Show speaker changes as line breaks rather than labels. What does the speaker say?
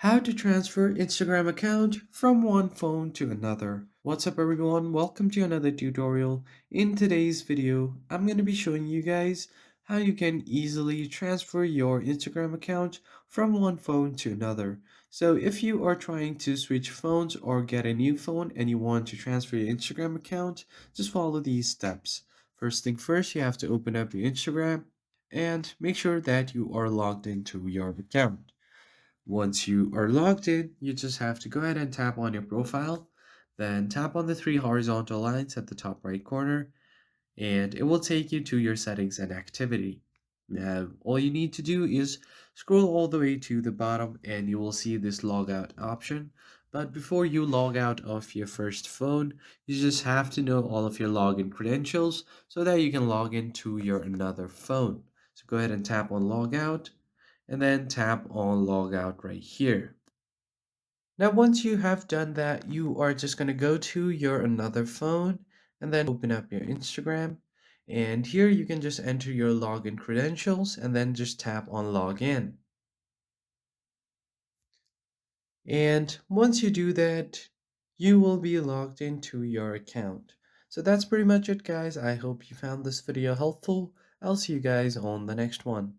How to transfer Instagram account from one phone to another. What's up everyone? Welcome to another tutorial. In today's video, I'm going to be showing you guys how you can easily transfer your Instagram account from one phone to another. So if you are trying to switch phones or get a new phone and you want to transfer your Instagram account, just follow these steps. First thing first, you have to open up your Instagram and make sure that you are logged into your account. Once you are logged in, you just have to go ahead and tap on your profile, then tap on the three horizontal lines at the top right corner, and it will take you to your settings and activity. Now, all you need to do is scroll all the way to the bottom and you will see this logout option. But before you log out of your first phone, you just have to know all of your login credentials so that you can log into your another phone. So go ahead and tap on logout and then tap on logout right here. Now, once you have done that, you are just going to go to your another phone and then open up your Instagram. And here you can just enter your login credentials and then just tap on login. And once you do that, you will be logged into your account. So that's pretty much it, guys. I hope you found this video helpful. I'll see you guys on the next one.